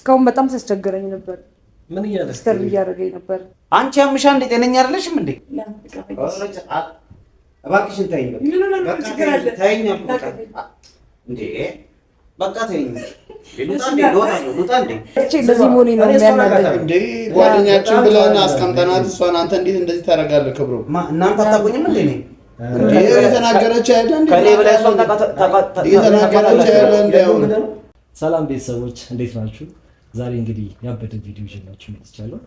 እስካሁን በጣም ሲያስቸግረኝ ነበር። ምን እያለ ስተር እያደረገኝ ነበር። አንቺ አምሻ እንደ ጤነኛ አይደለሽም እንዴ? እባክሽን ተይኝ። ምን ችግር አለ? ተይኝ እንዴ በቃ ተይኝ። ለዚህ መሆኔ ነው የሚያናደኝ እንዴ። ጓደኛችን ብለን አስቀምጠናት እሷን አንተ እንዴት እንደዚህ ታደርጋለህ? ክብሩ እናንተ አታውቁኝም እንዴ? የተናገረች አይደል? ከኔ በላይ እሷን የተናገረች አይደል? እንደው ሰላም ቤተሰቦች እንዴት ናችሁ? ዛሬ እንግዲህ ያበደ ቪዲዮ ይዤላችሁ መጥቻለሁ።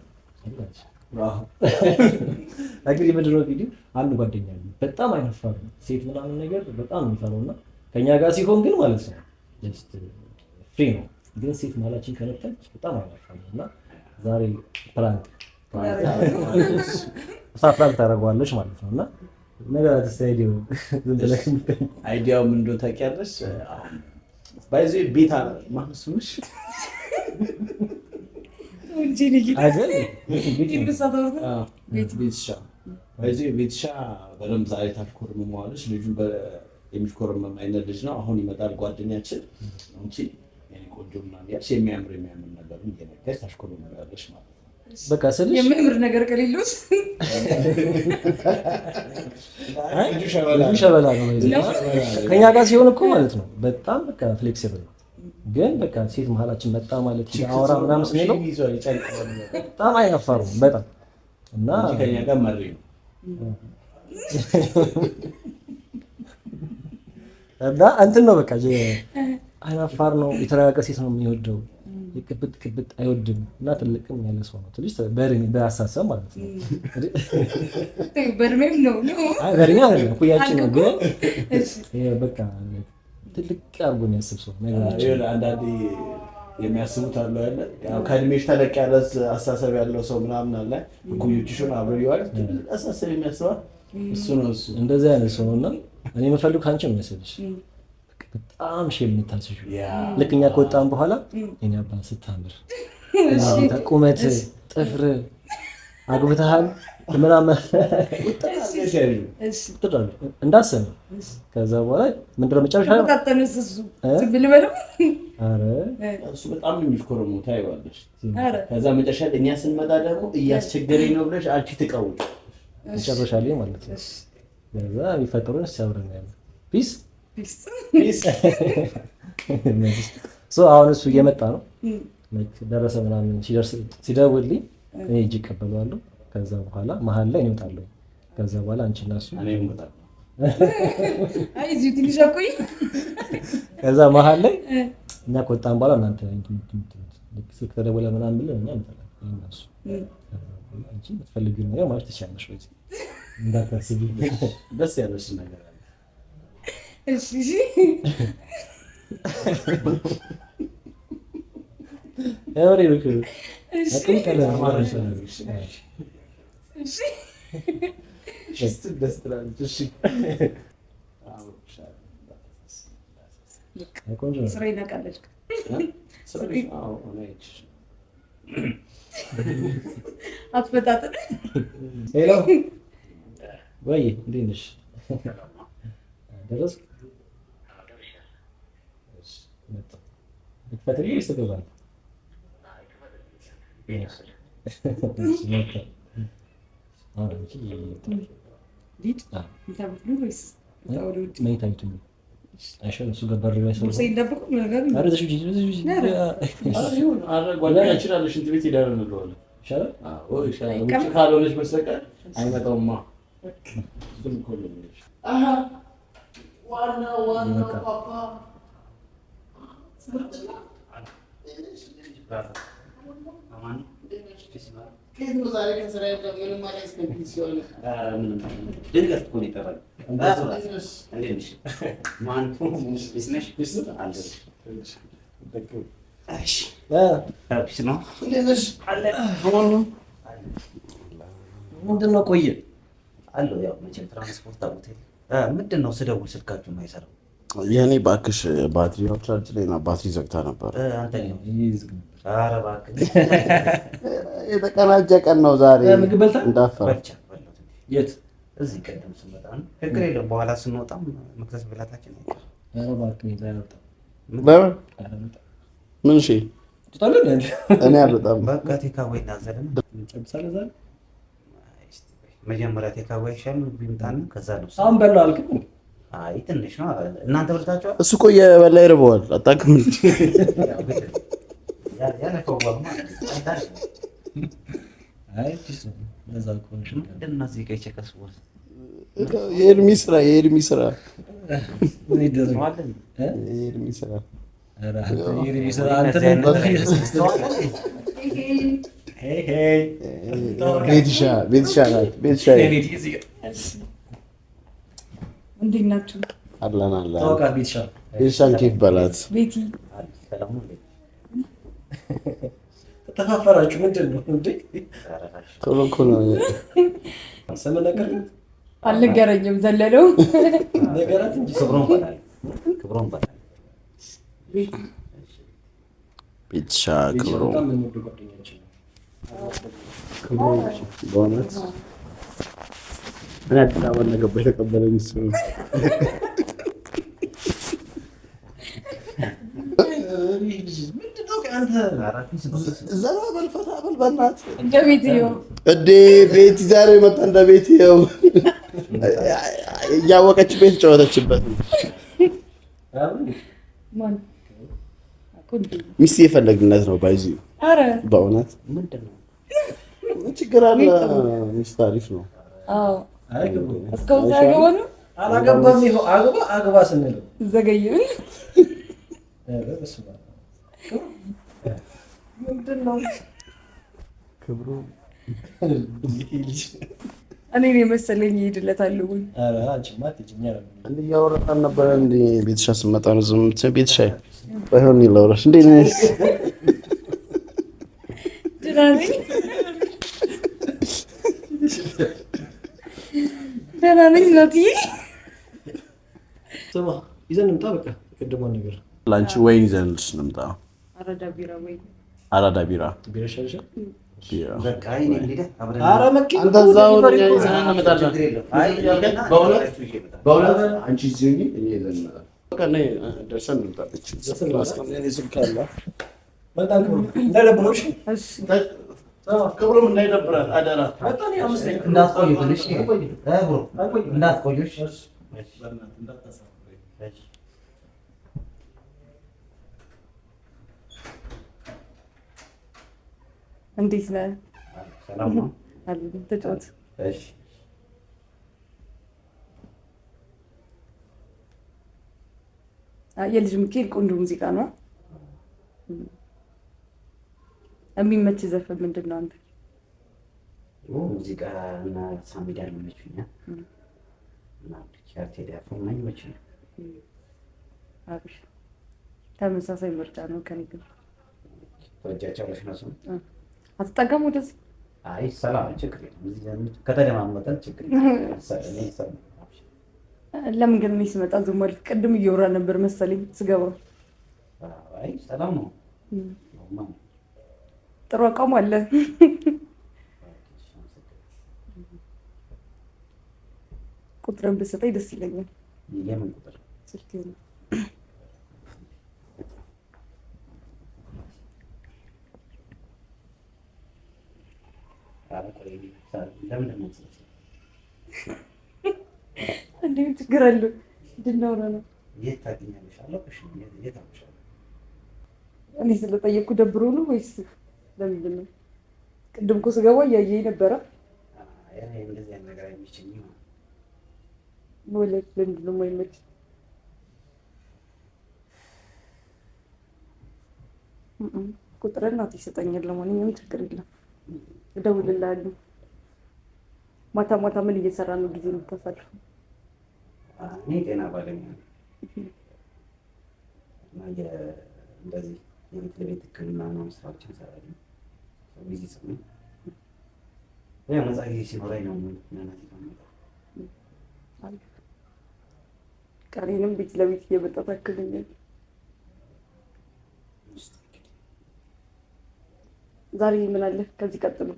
እንግዲህ ምንድን ነው ቪዲዮ? አንድ ጓደኛ አለኝ በጣም አይነፋር ነው፣ ሴት ምናምን ነገር በጣም የሚፈራውና ከኛ ጋር ሲሆን ግን ማለት ነው ጀስት ፍሪ ነው። ግን ሴት ማላችን ከነጠች በጣም አይነፋር ነው እና ዛሬ ፕራንክ ታደርገዋለች ማለት ነው እና ነገራት ስታዲዮ ዝም ብለህ አይዲያው ምን እንደሆነ ታውቂያለሽ? ባይዚ ቤታ ማህሱሽ ቤትሻ በደምብ ዛሬ ታሽኮርመዋለች። ልጁ የሚሽኮርመም አይነት ልጅ ነው። አሁን ይመጣል ጓደኛችን። አንቺ የኔ ቆንጆ ምናምን ያልሽ የሚያምር ነገሩን እየነገርሽ ታሽኮርመዋለች ማለት ነው። በቃ ስለሽ የሚያምር ነገር ከሌሎስ ሸበላ ነው ከኛ ጋር ሲሆን እኮ ማለት ነው በጣም በቃ ፍሌክሲብል ነው። ግን በቃ ሴት መሀላችን መጣ ማለት አወራ ምናምን ስንለው በጣም አይነፋሩ በጣም እና ከኛ ጋር መሪ ነው እና እንትን ነው በቃ አይነፋር ነው። የተረጋጋ ሴት ነው የሚወደው። ቅብጥ አይወድም እና ትልቅም ያለ ሰው ነው። ትንሽ በአሳሰብ ማለት ነው። በርሜም ነው አይ በርሜ አይደለም ኩያችን ነው። ግን በቃ ትልቅ አርጎ የሚያስብ ሰው ነገር አንዳንዴ የሚያስቡት አለ አይደል? ያው ከእድሜሽ ተለቅ ያለ አሳሰብ ያለው ሰው ምናምን አለ። ኩዮችሽን አብረው ይዋል ትልቅ አሳሰብ የሚያስባ እሱ ነው። እሱ እንደዚህ አይነት ሰው ነውና እኔ የምፈልግ ካንቺ ምን መሰለሽ በጣም ሼም የምታስሹ ልክ እኛ ከወጣን በኋላ የኔ አባት ስታምር ቁመት ጥፍር አግብተሃል ምናምን እንዳሰነ ከዛ በኋላ ምንድነው መጨረሻ እሱ በጣም የሚሽኮረሙ ታይዋለሽ። ከዛ መጨረሻ እኛ ስንመጣ ደግሞ እያስቸገረኝ ነው ብለሽ አንቺ ትቀውጭ መጨረሻ ላይ ማለት ነው። ከዛ የሚፈጠሩን ሲያወራኝ ያለው ፒስ አሁን እሱ እየመጣ ነው። ደረሰ ምናምን ሲደውልልኝ እኔ እጅ እቀበለዋለሁ። ከዛ በኋላ መሀል ላይ እወጣለሁ። ከዛ በኋላ አንቺ እና እሱ ከዛ መሀል ላይ እኛ ከወጣን በኋላ እናንተ ስልክ ተደወለ ምናምን ብለን እኛ እንጠራለን። እነሱ አንቺ የምትፈልጊውን ነገር ማለት ትችያለሽ ወይ እንዳታስቢ ደስ ያለሽ ነገር አለ። እሺ ያወሬ ነው አጥም ከለ ማለት ነው። እሺ ደስ ትላለች። እሺ ቆንጆ ስራ ይናቃለች። አዎ ነች አትፈታተን። ሄሎ ወይ እንዴት ነሽ? ደረስክ? ፈትሪ ይስተጋባል። እሱ ገበር ላይ ሰው ጓደኛችን አለ ሽንት ቤት ሄዳለን እንለዋለን። ይሻላል? አዎ ይሻላል። ውጭ ካልሆነች በስተቀር አይመጣውማ። ዋና ፓፓ ድንገት እኮ ነው የጠራኝ። ምንድን ነው ቆየ አለው። ያው መቼም ትራንስፖርት አውጥቶ ምንድን ነው ስደውል ስልካችሁ የማይሰራው? የኔ ባክሽ ባትሪው ቻርጅ ላይ እና ባትሪ ዘግታ ነበር። አንተ ነው ይዝግ። ኧረ እባክህ የተቀናጀ ቀን ነው ዛሬ። ምግብ በልታ እንዳፈራ የት እዚህ ቀደም ስመጣ ነው። ችግር የለም በኋላ ስንወጣም መክሰስ ብላታችን አይቀር። ኧረ እባክህ ይዛያውጣ ለምን ምን እሺ እኔ አልወጣም። በቃ ቴካዌ እናዘለን ጨብሳለህ ዛሬ መጀመሪያ ቴካዌ አይሻልም? ቢምጣና ከዛ ነው አሁን በላው አልክም። አይ ትንሽ ነው እናንተ በልታችኋል። እሱ እኮ እየበላ ይርበዋል። አታውቅም እንጂ የኤርሚ ስራ ቤትሻ ናት። እንዴት ናችሁ? አለን ቤትሻን ኬፍ በላት። ቤቲ ተፋፈራችሁ ምንድን ነው እንዴ? ቶሎ እኮ ነው ስምህ ነገር አልነገረኝም። ዘለለው ነገራት እንጂ ክብሮም በላል ቤትሻ ክብሮም በእውነት እኔ አዲስ አበባ እንደገባ የተቀበለኝ እሱ ነው። ዘና በል ፈታ በል በእናትህ እንደ ቤትዮ እንደ ቤቲ ዛሬ መጣ። እንደ ቤትዮ እያወቀች ቤት ጨዋታችበት ነው። ሚስት የፈለግነት ነው ባይዚ በእውነት ምንድን ነው ችግር አለ? ሚስት አሪፍ ነው። አዎ እስካሁን ሳይገባ ነው አላገባም። ይኸው አግባ ስንለው ዘገየን። ምንድን ነው ክብሩ እኔ መሰለኝ ይሄድለታል ወይ? ኧረ አንቺማ አትሄጂም። እንደ እያወራን ነበረ። እንደ ቤትሻ ስመጣ ነው ዝም ብትይ ቤትሻ ባይሆን ይላውራሽ። እንዴት ነሽ? ደህና ነኝ ናትዬ። ስማ ይዘን እንምጣ። በቃ ቅድሟን ነገር ላንቺ ወይ ይዘንልሽ እንምጣ። አራዳ ቢራ ወይ አራዳ ቢራ ቢራ ይሻልሻል። በቃ አይኔ እንግዲህ አብረን ኧረ መኪ አንተ እዛው ይዘን እንመጣለን። በእውነት አንቺ እዚህ ሆኚ እኔ ይዘን እንመጣለን። በቃ ነይ ደርሰን እንምጣለች። ስልክ አለ በጣም እንዳይደብረውሽ። እሺ ክብሩም እንዳይደብረን አደራ። እንዳትቆዩ ትንሽ እንዳትቆዩ። እንዴት ነህ? ሰላም ነው አሉ ተጫወት። እሺ የልጅ ሚካኤል ቆንጆ ሙዚቃ ነው። የሚመች ዘፈን ምንድን ነው አንተ? ሙዚቃ እና ሳሚዳ ነው የሚመቹኛል እና ቴዲ አፍሮ ነው የሚመቹኝ። አብሽ ተመሳሳይ ምርጫ ነው ከኔ ጋር። ወጃቻለሽ ነው ሰው አትጠቀም ወደዚህ። አይ ሰላም ችግር የለም። እዚህ ከተደማመጠን ችግር የለም። ለምን ግን እኔ ስመጣ ዝም አልክ? ቅድም እየወራ ነበር መሰለኝ ስገባ። አይ ሰላም ነው። ጥሩ አቋም አለ። ቁጥርን ብትሰጠኝ ደስ ይለኛል። የምን ቁጥር? ስልክ ነው። እንዴ ችግር አለው? እንድናወራ ነው። የት ታገኛለሽ? አለሽ? የት አለሽ? እኔ ስለጠየቅኩ ደብሮ ነው ወይስ ለምንድን ነው? ቅድም እኮ ስገባ እያየኝ ነበረ። እንደዚህ አይነት ነገር አይመቸኝም። ወለድ ለምንድን ነው የማይመች? ቁጥርን እናቴ ይሰጠኛል። ለማንኛውም ችግር የለም እደውልልሃለሁ። ማታ ማታ ምን እየሰራ ነው ጊዜ የምታሳልፈው? እኔ ጤና ባለሙያ ነኝ እና እንደዚህ የቤት ለቤት ሕክምና ምናምን ስራዎችን እሰራለሁ። ቢዚ ሰው ነኝ። ያው ነፃ ጊዜ ሲኖረኝ ነው እናቴ ጋር ቀሪንም ቤት ለቤት እየመጣ ታክለኛል። ዛሬ ምን አለ ከዚህ ቀጥሎ?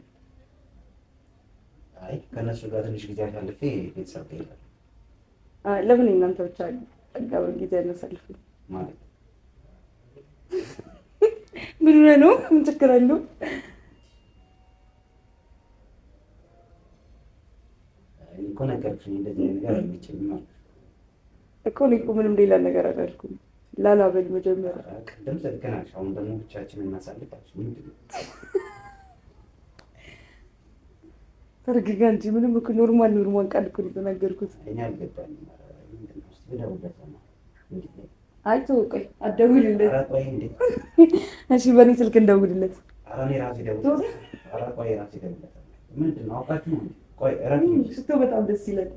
አይ ከነሱ ጋር ትንሽ ጊዜ አሳልፌ ቤተሰብ ጋር እሄዳለሁ። ለምን እናንተ ብቻ አጋብን ጊዜ አናሳልፍም? ማለት ምን ነው? ምን ችግር አለው? እኮ ነገርኩሽ እንደዚህ ነገር የሚችል ነው እኮ እኔ እኮ ምንም ሌላ ነገር አላልኩም። ላላበል መጀመሪያ ቅድም ስልክናሽ፣ አሁን ደግሞ ብቻችንን እናሳልፋችሁ ምንድን ነው? ተረጋጋ እንጂ ምንም እኮ ኖርማል ቃል እኮ ነው የተናገርኩት። እኔ አልገባኝም። ምንድን ነው እስኪ ብደውልለት ነው። አይ ተው ቆይ አትደውልለት። ኧረ ቆይ እንዴ! እሺ በእኔ ስልክ እንደውልለት። ኧረ እኔ ራሴ እደውልለታለሁ። ኧረ ቆይ ራሴ እደውልለታለሁ። ምንድን ነው አውቃችሁ ነው? ቆይ እረፍ። ሽቶ በጣም ደስ ይላል።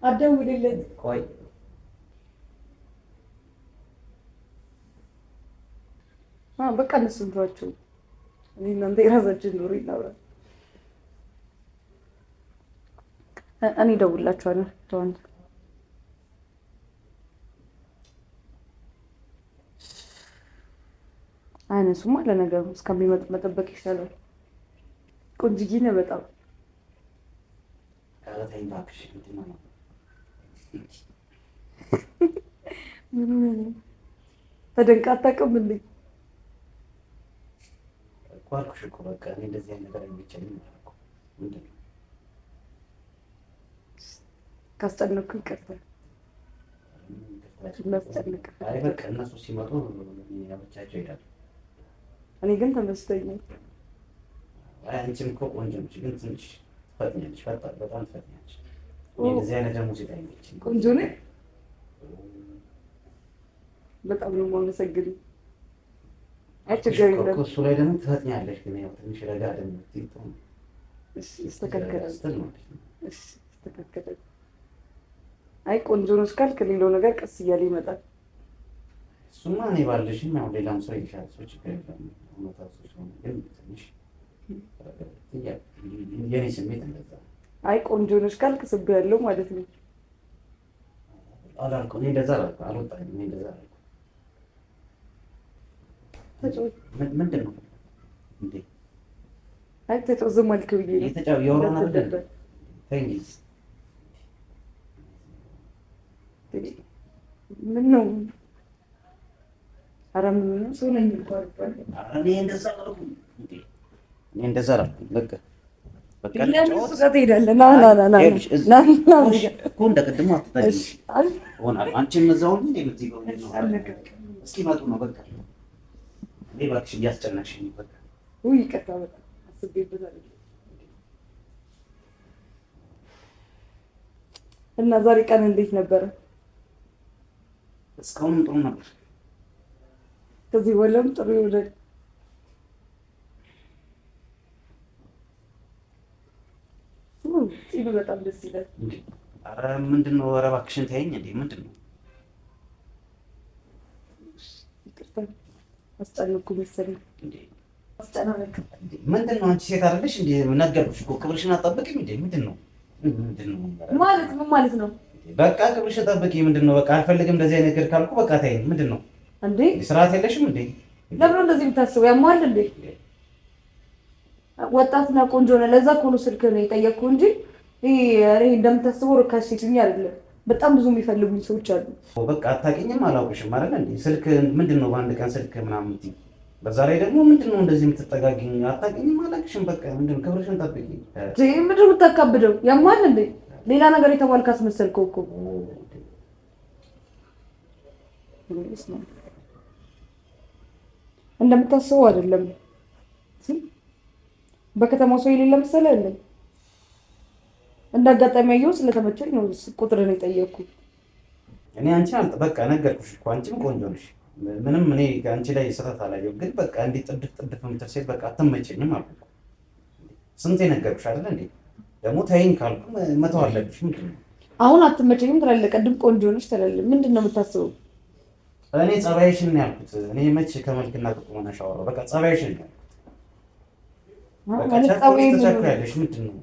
አትደውልለት። ቆይ በቃ እነሱን ተዋቸው። እኔ እናንተ የራሳችን ኑሮ ይናውራል። እኔ እደውልላችኋለሁ። ተዋን አይነሱማ ለነገሩ እስከሚመጡ መጠበቅ ይሻላል። ቆንጅዬ ነህ በጣም። ኧረ ተይኝ እባክሽ። ምንድን ነው ተደንቃ አታውቅም እንዴ? እኮ አልኩሽ እኮ በቃ እኔ እንደዚህ አይነት ነገር የሚችልኝ እኮ ምንድን ነው ካስጨነቅኩ ይቀርታል። እናስጨንቅ። አይ በቃ እነሱ ሲመጡ ብቻቸው ይሄዳሉ። እኔ ግን ተመስገኛል። አይ አንቺም እኮ ቆንጆ ነሽ፣ ግን ትንሽ ትፈጥኛለሽ። በጣም ትፈጥኛለሽ። እንደዚህ አይነት ደግሞ ሴት አይመችም። ቆንጆ ነኝ። በጣም ነው የማመሰግነው። አይ ችግር የለም። እሱ ላይ ደግሞ ትፈጥኛለሽ፣ ግን ያው ትንሽ ረጋ ደግሞ ትይጡ። እሺ ይስተካከላል። እሺ ይስተካከላል። አይ ቆንጆ ነሽ ካልክ ሌላው ነገር ቀስ እያለ ይመጣል። እሱማ እኔ ባልሽም ያው ሌላም ሰው ይሻል ሰው ችግር የለም። እውነታው ሲሆን ግን ትንሽ የኔ ስሜት እንደዛ። አይ ቆንጆ ነሽ ካልክ ስብ ያለው ማለት ነው። አላልኩም እኔ እንደዛ አላልኩም። አልወጣኝም እኔ እንደዛ አላልኩም። ምንድን ነው እንዴ? አይ ተጫው ዝም አልክ ብዬ ነው። የተጫው የሆነ ነገር ተይ እንጂ። ምን ነው? ኧረ ምን ነው ሰው ነኝ እኮ አይባል። እኔ እንደዛ አላልኩም እንዴ? እኔ እንደዛ አላልኩም። በቃ ለምን እሱ ጋር ትሄዳለህ? ና እኮ እንደ ቅድሙ አትታይም ይሆናል። አንቺም እዛው እንዴ የምትይገው እስኪመጡ ነው። በቃ እኔ እባክሽ እያስጨነቅሽኝ በቃ። ውይ ይቅርታ፣ በጣም አስቤበታለሁ። እና ዛሬ ቀን እንዴት ነበረ? እስካሁንም ጥሩ ነበር። ከዚህ በኋላም ጥሩ ይሆናል። ፂሉ በጣም ደስ ይላል። ኧረ ምንድን ነው? ኧረ እባክሽን ተይኝ እንዴ! ምንድን ነው? ይቅርታ አስጨነቅኩ መሰለኝ። አስጨናነቅ ምንድን ነው? አንቺ ሴት አይደለሽ እንዴ? ነገርኩሽ እኮ ክብርሽን አትጠብቂም እንዴ? ምንድን ነው ማለት? ምን ማለት ነው? በቃ ክብርሽን ጠብቂ። ምንድን ነው? በቃ አልፈልግም እንደዚህ አይነት ነገር ካልኩ በቃ ተይኝ። ምንድን ነው እንዴ? ስርዓት የለሽም እንዴ? ለምን እንደዚህ የምታስበው? ያማል እንዴ? ወጣትና ቆንጆ ነህ። ለዛ እኮ ነው ስልክ ነው የጠየቅኩህ እንጂ ይሄ እንደምታስበው ርካሽ ሴትኛ አይደለም። በጣም ብዙ የሚፈልጉኝ ሰዎች አሉ። በቃ አታውቂኝም፣ አላውቅሽም አይደል እንዴ? ስልክ ምንድን ነው? በአንድ ቀን ስልክ ምናምን የምትይኝ፣ በዛ ላይ ደግሞ ምንድን ነው እንደዚህ የምትጠጋግኝ? አታውቂኝም፣ አላውቅሽም። በቃ ምንድን ነው? ክብርሽን ጠብቂ። ምንድን ነው የምታካብደው? ያማል እንዴ? ሌላ ነገር የተባልክ አስመሰልከው እኮ። እንደምታስበው አይደለም። በከተማው ሰው የሌለ መሰለህ እንዴ? እንዳጋጣሚ ያየው ስለተመቸኝ ነው ቁጥርን የጠየቅኩት። እኔ አንቺን በቃ ነገርኩሽ እኮ አንቺም ቆንጆ ነሽ። ምንም እኔ አንቺ ላይ ስህተት አላየሁም። ግን በቃ እንዲህ ጥድፍ የምትል ሴት በቃ አትመቸኝም አልኩ። ስንቴ ነገርኩሽ አይደል እንዴ? ደግሞ ተይኝ ካልኩ መተው አለብሽ። ምንድን ነው አሁን አትመቸኝም ትላለህ? ቅድም ቆንጆ ነሽ ትላለህ። ምንድን ነው የምታስበው? እኔ ጸባይሽን ነው ያልኩት። እኔ መች ከመልክና ከቁመናሽ አወራሁ? በቃ ጸባይሽን ነው ያልኩት። ተቸኩያለሽ። ምንድን ነው?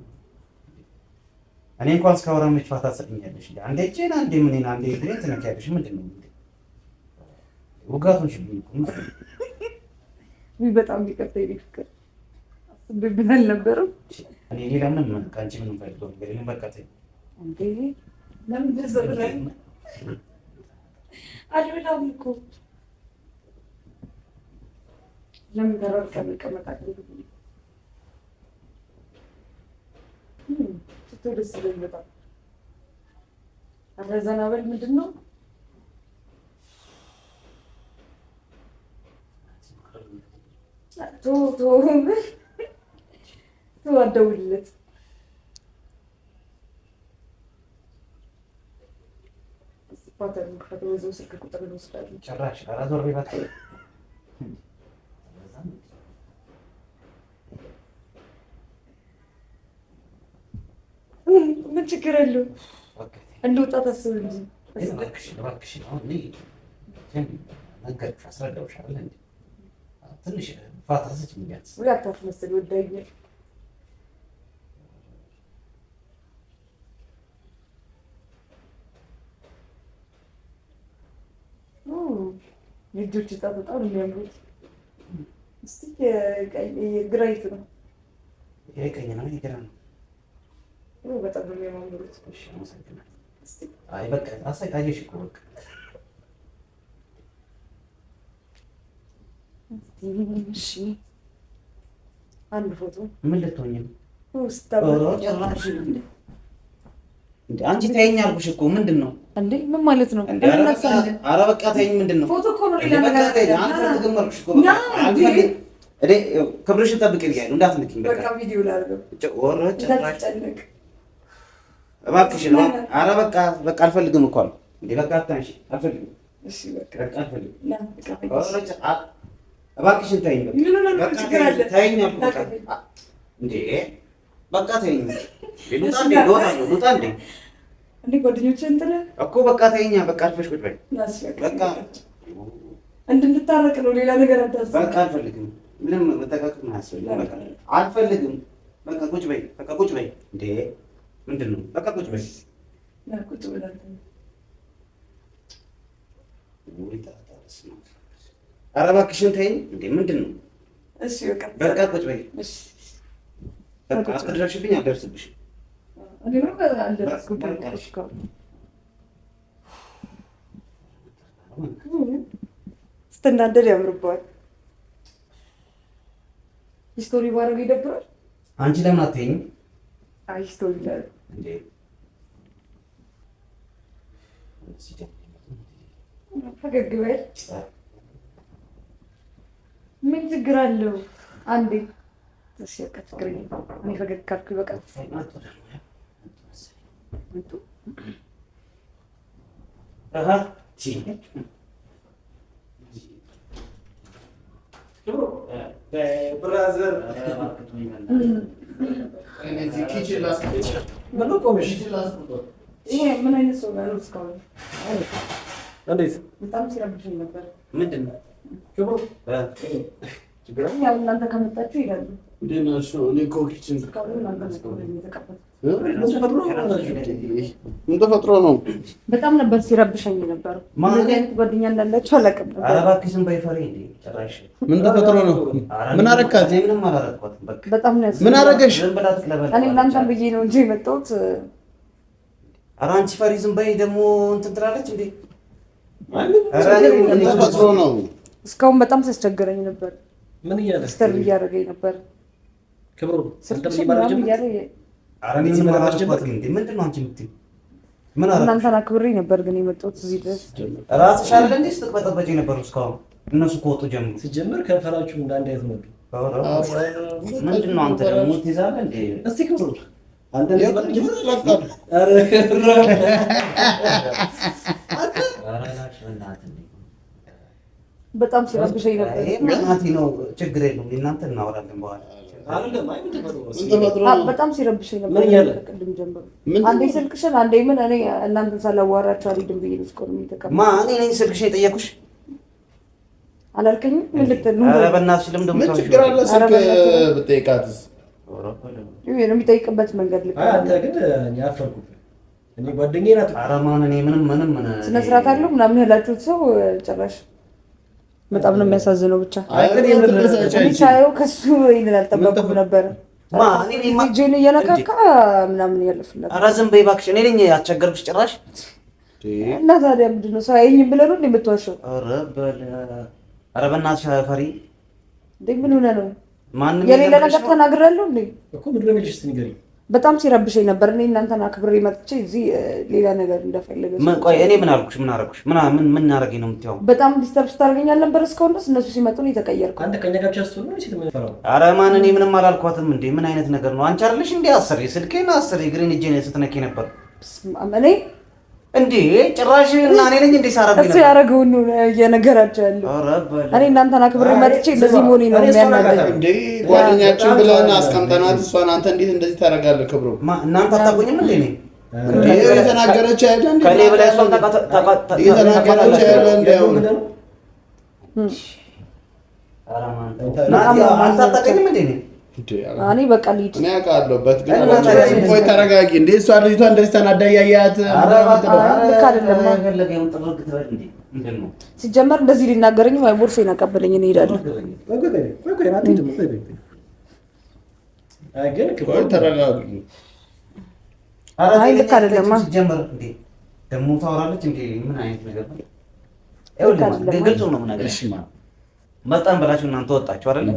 እኔ እንኳን እስካወራ መች ፋታ ትሰጥኛለሽ? አንዴ እጄን አንዴ ምኔን አንዴ እግሬን ትነኪያለሽ። ምንድን ነው ውጋቱን? በጣም ይቅርታ የእኔ ፍቅር፣ አስቤብን አልነበረም። እኔ ሌላ ምንም ከአንቺ ምንም ፈልገው ነገር የለም። በቃ ተይኝ። ለምን ደስ ብሎኝ አልበላም እኮ ለምን ተራርቀን እንቀመጣለን? ስትወው ደስ ይለኝ በጣም። ኧረ ዘና በል። ምንድን ነው አትደውልለት። ፓተርን ከተወዘው ስልክ ቁጥር እንወስዳለን። ጭራሽ ኧረ ዞር ይባት ምን ችግር አለው? እንደወጣ ታስብ እንጂ እባክሽን አሁን ነገርኩሽ፣ አስረዳሁሻል እንዴ ትንሽ ፋታ ስጭኝ ቢያንስ። ወይ አታስመስል ወዳኛል። የእጆች ጣት በጣም የሚያምሩት። እስቲ ግራይት ነው ይሄ ቀኝ ነው ይሄ ግራ ነው። በጣም ነው የሚያምሩት። እሺ አመሰግናለሁ። አይ በቃ አሰቃየሽ እኮ በቃ እሺ አንድ ፎቶ ምን ልትሆኝ ነው? እንዴ አንቺ ተይኝ አልኩሽ እኮ ምንድን ነው እንዴ? ምን ማለት ነው? ኧረ በቃ ተይኝ። ምንድን ነው ፎቶ እኮ ነው ሌላ ነገር አልፈልግም አልኩሽ እኮ አልፈልግም። እኔ ክብርሽን ጠብቂ ብያለሁ እንዳትንኪኝ። በቃ ቪዲዮ ላድርገው። ጭራሽ እባክሽን። ኧረ በቃ አልፈልግም እኮ አልኩ እንዴ። በቃ አታንሺ። አልፈልግም። እሺ በቃ አልፈልግም። እባክሽን ተይኝ። በቃ ተይኝ አልኩ በቃ እንዴ። በቃ ተይኝ። ልውጣ እንዴ እንዴ ጓደኞቼ እንትን እኮ በቃ ተይኝ። በቃ አልፈሽ ቁጭ በይ። በቃ እንድንታረቅ ነው ሌላ ነገር አታስብ። በቃ አልፈልግም። ምንም መጠቃቀም አያስፈልግም። በቃ አልፈልግም። በቃ ቁጭ በይ። በቃ ቁጭ በይ እንዴ። ምንድን ነው? በቃ ቁጭ በይ። ቁጭ ብላለች። ኧረ እባክሽን ተይኝ እንዴ። ምንድን ነው? እሺ በቃ ቁጭ በይ። እሺ በቃ አትደርሽብኝ። አልደርስብሽም። እኔ ነው አልደረስኩም። ስትናደድ ያምርባል። ሂስቶሪ ባረግ ይደብራል። አንቺ ለምን አትይኝም? አይ ሂስቶሪ ላይ እንዴ ፈገግ በል። ምን ችግር አለው? አንዴ እሺ በቃ ችግር የለም። እኔ ፈገግ ካልኩ ይበቃል። ብራዘር ይሄ ምን አይነት ሰው ነው? እስካሁን እንዴት በጣም ሲረብሽኝ ነበር። ምንድን ነው? ያው እናንተ ከመጣችሁ ይላሉ። ምን ተፈጥሮ ነው? በጣም ነበር ሲረብሸኝ ነበር። ምን አይነት ጓደኛ እንዳላችሁ አላውቅም ነበር። ኧረ እባክሽ ዝም በይ ፈሪ እንዴ ጭራሽ። ምን ተፈጥሮ ነው? ምን አረካት? ምንም አላረኳትም። በቃ በጣም ነው ምን አረገሽ? ዝም ብላ ትክለበል። እኔ እናንተን ብዬ ነው እንጂ የመጣሁት። ኧረ አንቺ ፈሪ ዝም በይ ደግሞ እንትን ትላለች እንዴ። ምን ተፈጥሮ ነው? እስካሁን በጣም ሲያስቸግረኝ ነበር። ምን እያለ ስተር እያደረገኝ ነበር። ክብሩ ስልክሽን ምናምን እያለ ኧረ እኔ ምንም አላረኳትም እንዴ። ምንድን ነው አንቺ የምትይው? ምን አረኩሽ? እናንተን አክብሬ ነበር ግን የመጣሁት እዚህ ድረስ። ራስሽ አይደል እንዴ ስትቅበጠበጪ የነበረው እስካሁን እነሱ ከወጡ ጀምሮ። ሲጀምር ከንፈራችሁ እንዳንድ አይነት ነው። ምንድን ነው አንተ ደግሞ ትይዛለህ እንዴ? እስቲ ክብሩ አንተ በጣም ሲረብሸኝ ነበር። እናቴ ነው ችግር የለውም። እናንተ እናወራለን በኋላ። በጣም ሲረብሸኝ ነበር ቅድም ጀምሮ። አንዴ ስልክሽን አንዴ ምን እኔ እናንተን ሳላዋራችሁ አልሄድም ብዬ ነው እስካሁን የሚተቀመጠው። እኔ ነኝ ስልክሽን የጠየኩሽ አላልከኝም? ምን ልትል ነው? ኧረ በእናትሽ ለምን ምን ችግር አለ? ስልክ ብጠይቃትስ? የሚጠይቅበት መንገድ ልክ አንተ ግን እኔ አፈርኩብህ። እኔ ጓደኛዬ ናት። ኧረ ማን እኔ ምንም ስነ ስርዓት አለው ምናምን ያላችሁት ሰው ጭራሽ በጣም ነው የሚያሳዝነው። ብቻ ሳየው ከሱ ይሄንን አልጠበኩም ነበር። እጄን እየነካካ ምናምን እያለፍን ነበር። ኧረ ዝም በይ እባክሽ። እኔ ነኝ ያስቸገርኩሽ ጭራሽ። እና ታዲያ ምንድን ነው ሰው አየኝም ብለህ ነው እንደ የምትዋሸው? ኧረ በእናትሽ ፈሪ ምን ሆነ ነው? የሌላ ነገር ተናግሬያለሁ እንዴ? እኮ ምንድን ነው የሚልሽ? እስኪ ንገሪኝ። በጣም ሲረብሸኝ ነበር። እኔ እናንተን አክብሬ መጥቼ እዚህ ሌላ ነገር እንደፈለገ ቆይ እኔ ምን አልኩሽ? ምን አደረኩሽ? ምን አደረገኝ ነው የምትይው? በጣም ዲስተርብ ስታደርገኝ አልነበር እስካሁን ድረስ? እነሱ ሲመጡ ነው የተቀየርኩት። አንተ ከእኛ ጋር ብቻ ስትሆን ነው ሲት ምን ፈራው? ኧረ ማን እኔ ምንም አላልኳትም እንዴ። ምን አይነት ነገር ነው? አንቺ አይደለሽ እንዴ አስሬ ስልኬን አስሬ ግሪን እጄን ስትነኪ ነበር እኔ እንዴ? ጭራሽ እና እኔ ነኝ እንዴ ሳረግ ነበር? እሱ ያደረገውን ነው እየነገራቸው ያለው። እኔ እናንተን አክብሬ መጥቼ እንደዚህ መሆኔ ነው የሚያናደኝ እንዴ። ጓደኛችን ብለን አስቀምጠናት እሷን አንተ እንዴት እንደዚህ ታደርጋለህ? ክብሩ እናንተ አታውቁኝም እንዴ? እኔ እንዴ የተናገረች አይደል እንዴ? ከኔ በላይ እሷን የተናገረች አይደል እንዴ? አንተ አታውቅኝም እንዴ? እኔ በቃ ልሂድ። እኔ አውቃለሁበት ግን ቆይ ተረጋጊ። እንዴ እሷ ልጅቷ እንደዚህ ተናዳ እያያት ልክ አይደለም። ሲጀመር እንደዚህ ሊናገረኝ ወይ ቦርሴን አቀበለኝ እኔ እሄዳለሁ። ቆይ ተረጋጊ። አይ ልክ አይደለም። ሲጀመር እንዴ ደግሞ ታወራለች እንዴ? ምን አይነት ነገር ነው? ይኸውልህ ግልጹ ነው የምነግርሽ። መጣን ብላችሁ እናንተ ወጣችሁ አይደል?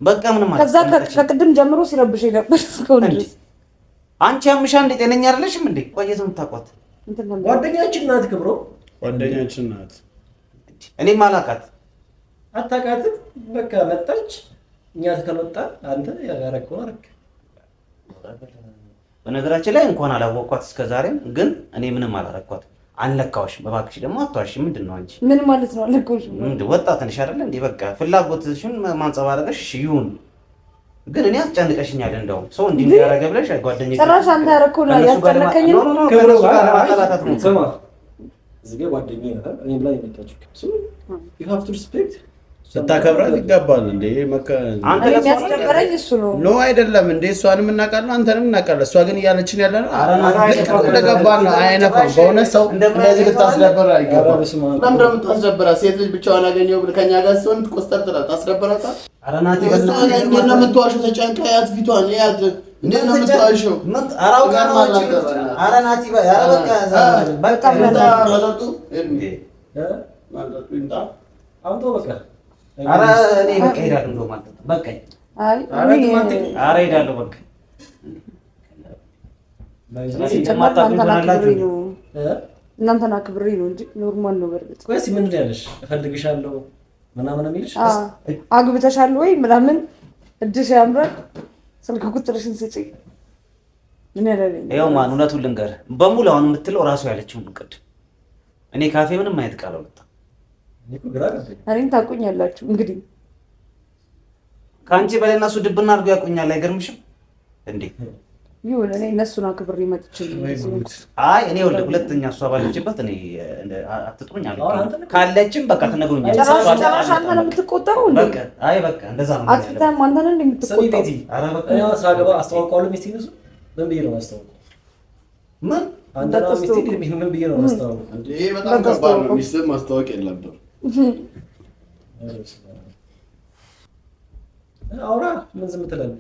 በቃ ምንም ማለት ከዛ ከቅድም ጀምሮ ሲረብሸኝ ነበር እስካሁን ድረስ። አንቺ ያምሻ እንዴ? ጤነኛ አይደለሽም እንዴ? ቆየት የምታውቋት ጓደኛችን ናት። ክብሮ ጓደኛችን ናት። እኔም አላውቃት። አታውቃትም? በቃ መጣች። እኛ ተከመጣን። አንተ ያረከው አረክ። በነገራችን ላይ እንኳን አላወቅኳት እስከዛሬም፣ ግን እኔ ምንም አላረኳት። አልነካውሽም። እባክሽ ደግሞ አትዋሽ። ምንድን ነው አንቺ? ምን ማለት ነው አልነካውሽም? ወጣት ነሽ አይደል እንዴ? በቃ ፍላጎትሽን ማንጸባረቅሽ ይሁን፣ ግን እኔ አስጨንቀሽኛል። እንደውም ሰው እንዲህ ያደረገ ብለሽ ጓደኛዬ ጭራሽ አንተ ያረከው ነው ያስጨነቀኝ ነው። ስማ እዚህ ጋር ጓደኛዬ ነው እኔም ላይ የመጣችው you have to respect ስታከብራት ይገባል እንዴ? አንተ ለሚያስከብረኝ እሱ ነው ኖ አይደለም እንዴ? እሷንም እናውቃለን አንተንም እናውቃለን። እሷ ግን እያለችን ያለ ነው ልክ እንደገባን አይነፋም። በእውነት ሰው እንደዚህ ልታስደብር አይገባም። ለምን እንደምታስደብራት ሴት ልጅ ብቻዋን አገኘው ብለህ ከእኛ ጋር ስትሆን ትቆስጠር ትላለህ። ታስደብራታል። እሷ እንዴት ነው የምትዋሸው? ተጨንቃ ያት ፊቷን ያት እንዴት ነው የምትዋሸው? ኧረ እኔ በቃ እሄዳለሁ። እንደውም ማለት ነው በቃኝ። ኧረ እሄዳለሁ በቃ። እናንተን አክብሬ ነው እንጂ ኖርማል ነው። በርግጥ ቆይ እስኪ ምንድን ነው ያለሽ? እፈልግሻለሁ ምናምን የሚልሽ አግብተሻል ወይ ምናምን እድሽ ያምራል ስልክ ቁጥርሽን ስጪኝ ምን ያላለኝ። ይኸው ማን እውነቱን ልንገርህ በሙሉ አሁን የምትለው እራሱ ያለችውን ቅድም እኔ ካፌ ምንም አይነት ቃል አልወጣም። እኔን ታውቁኛላችሁ እንግዲህ ከአንቺ በላይ እነሱ ድብና አድርጎ ያውቁኛል። አይገርምሽም እንዴ? ይሁን እኔ እነሱን አክብሬ መጥቼ አይ እኔ ሁለተኛ እሷ ባለችበት እኔ አትጥሩኝ አለ ካለችም በቃ ትነግሩኛለሽ። ጭራሽ አንተ ነው የምትቆጣው እንዴ? በቃ አይ በቃ እንደዛ ነው። አትተም አንተ ነህ የምትቆጣው። ኧረ በቃ እኔ ሳገባ አስተዋውቀዋለሁ ሚስቴን። እሱ ምን ብዬ ነው ማስተዋወቅ? ምን አንተ ነው ሚስቴን ምን ብዬ ነው ማስተዋወቅ? እንዴ በጣም ከባድ ነው። ሚስቴን ማስተዋወቅ የለብህም። አውራ ምን ዝም ትላለህ?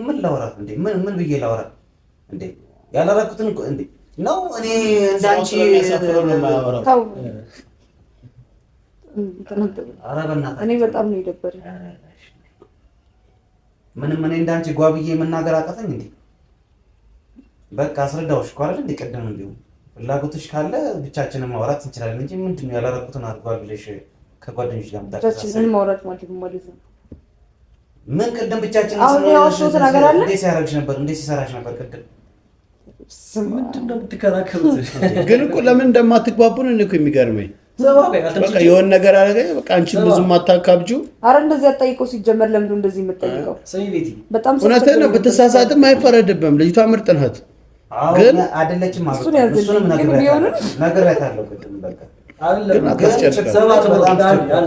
ምን ላውራ እንዴ? ምን ብዬ ላውራ እንዴ? ያላረኩትን እንዴ ነው እኔ እንዳንቺ ታው ኧረ በእናትህ እኔ በጣም ነው የደበረኝ። ምንም እኔ እንዳንቺ ጓብዬ መናገር አቃተኝ እንዴ? በቃ አስረዳሁሽ እኮ አይደል እንዴ? ቀደም እንዲሁ ፍላጎትሽ ካለ ብቻችንን ማውራት እንችላለን እንጂ ምንድነው ያላረኩትን አድርጓል ብለሽ ከጓደኞች ጋር ብቻችንን ማለት ነው። ምን ቅድም ብቻችንን እንዴት ሲያደርግሽ ነበር? እንዴት ሲሰራሽ ነበር? ቅድም ምንድን ነው የምትከራከሩት? ግን እኮ ለምን እንደማትግባቡን እኔ እኮ የሚገርመኝ በቃ የሆነ ነገር አደረገ። በቃ አንቺን ብዙም አታካብጂው። ኧረ እንደዚህ አትጠይቀው። ሲጀመር ለምንድን ነው እንደዚህ የምትጠይቀው? በጣም እውነትህን ነው። ብትሳሳትም አይፈረድብም። ልጅቷ ምርጥ ናት። ግን አይደለችም ማለት ነው። እሱንም ነግሬያታለሁ። ቅድም በቃ ግን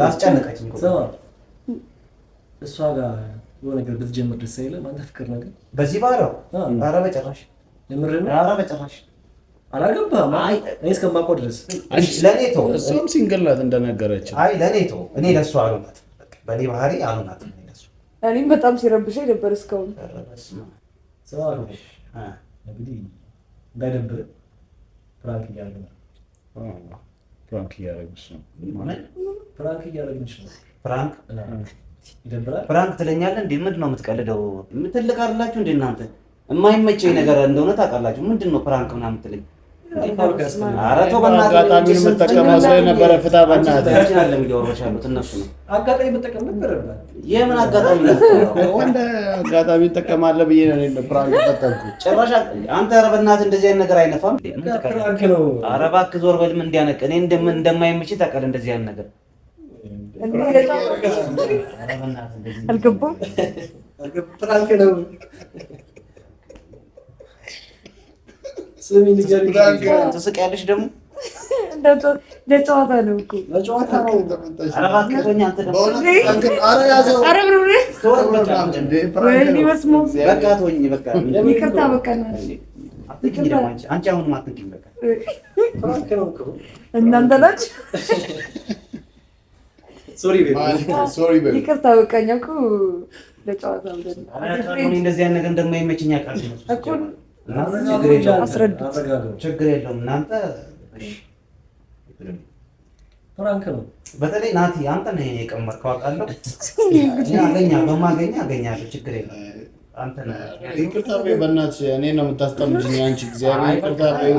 አስጨነቀችኝ። እሷ ጋር የሆነ ነገር ብትጀምር ደስ አይልም? አንተ ፍቅር ነገር በዚህ ባለው ኧረ በጭራሽ የምርህን ነው? ኧረ በጭራሽ አላገባህም። እኔ እስከማውቀው ድረስ ለእኔ ተው። እሷም ሲንግል ናት እንደነገረችው። አይ ለእኔ ተው። እኔ ለእሱ አልሆናት። በእኔ ባህሪ አልሆናት። እኔም በጣም ሲረብሸኝ ነበር እስካሁን። እንግዲህ እንዳይደብርህ ፕራንክ እያደረግን ነው። ፕራንክ እያደረግሽ ነው? ፕራንክ እያደረግንሽ ነው። ፕራንክ ፕራንክ ትለኛለህ እንዴ? ምንድን ነው የምትቀልደው? ትልቅ አይደላችሁ እንዴ እናንተ? የማይመቸኝ ነገር እንደሆነ ታውቃላችሁ። ምንድን ነው ፕራንክ ምናምን የምትለኝ? ኧረ ተው በእናትህ። አጋጣሚ የምጠቀመው ስለነበረ ፍታ በእናትህ። እነሱ ነው አጋጣሚ መጠቀም ነበር። የምን አጋጣሚ ነው? ወንድ አጋጣሚ ትጠቀማለህ ብዬ ነው ፕራንክ ፈጠንኩ። ጭራሽ አንተ ኧረ በእናትህ እንደዚህ አይነት ነገር አይነፋም። ፕራንክ ነው። ኧረ እባክህ ዞር በልም እንዲያነቅ እኔ እንደማይመችህ ታውቃለህ። እንደዚህ አይነት ነገር አልገባም። ፕራንክ ነው። ስሚ ንገሪኝ። ትስቂያለሽ ደግሞ ለጨዋታ ነው እኮ ለጨዋታ ነው። ኧረ እባክህ ተወኝ አንተ ደግሞ በቃ ተወኝ በቃ ይቅርታ በቃ አንቺ አሁንም አትንኪኝ በቃ ፕራንክ ነው እኮ እናንተ ናችሁ። ሶሪ ቤቢ ይቅርታ በቃ እኛ እኮ ለጨዋታ ብለን እንደዚህ አይነት ነገር እንደማይመችኝ አውቃለሁ እኮ ችግር የለውም እናንተ ፕራንክ ነው። በተለይ ናቲ አንተ ነህ የቀመጥከው አውቃለሁ። አገኛለሁ ችግር የለም። አንተ ነህ ይቅርታ በይ በእናትሽ። እኔ ነው የምታስጠምጂኝ አንቺ እግዚአብሔር ይቅርታ በይ።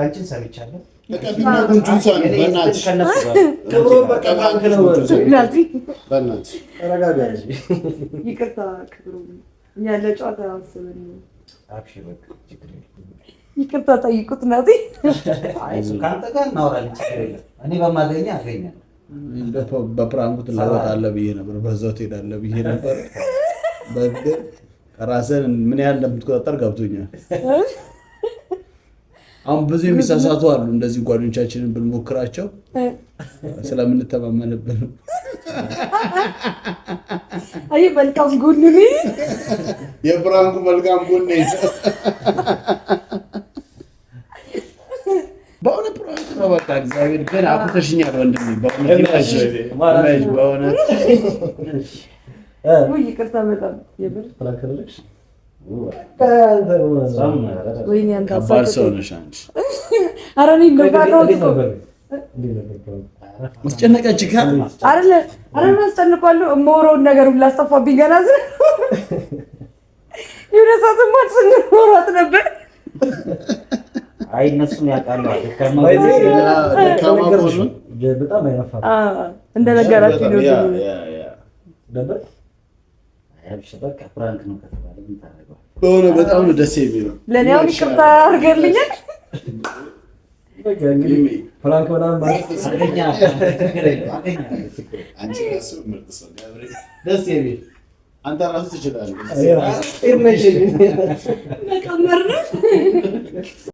አንቺን ሰምቻለሁ። ለቀፊና ጉንጩን ሰሚ በእናትሽ ክብሮ በቃ ፕራንክ ነው። በእናትሽ ተረጋጋ። ይቅርታ ክብሩ እኛ ለጨዋታ አስበን አብሽር በቃ ችግር የለም። ይቅርታ ጠይቁት ናቲ። ከአንተ ጋር እናወራለን ችግር የለም። እኔ በማገኘህ አገኛለሁ። በፕራንኩ ትለወጣለህ ብዬ ነበር፣ በዛው ትሄዳለህ ብዬ ነበር። በእርግጥ ራስህን ምን ያህል እንደምትቆጣጠር ገብቶኛል። አሁን ብዙ የሚሳሳቱ አሉ። እንደዚህ ጓደኞቻችንን ብንሞክራቸው ስለምንተማመንብን አይ መልካም ጎን ነው የፕራንኩ መልካም ጎን ነው። በእውነት ፕራንክ ነው በቃ እግዚአብሔር ግን አኩተሽኛል ወንድሜ። በእውነት ይቅርታ በጣም የምር ፕራንክ ነው። ወይኔ አንተ ከባድ ሰው ነሽ አንቺ። ኧረ እኔ እንደባለው ማስጨነቀች ካል አይደለ አስጨንቋለሁ። የምወረውን ነገር ሁሉ አስጠፋብኝ። ገና የሆነ ሰዓትማ ስንወራት ነበር። አይ እነሱም ያውቃሉ። በጣም አይነፋም እንደነገራችሁ ነው ነበር። በቃ ፕራንክ ነው ከተባለ ምን ታደርገዋለህ? በሆነ በጣም ነው ደስ የሚለው። ለእኔ አሁን ይቅርታ አድርገልኛል። ፕራንክ ምናምን ማለት አንቺ ራሱ ምርጥ ሰው ገብሬ፣ ደስ የሚል አንተ ራሱ ትችላለህ። መቀመር ነው።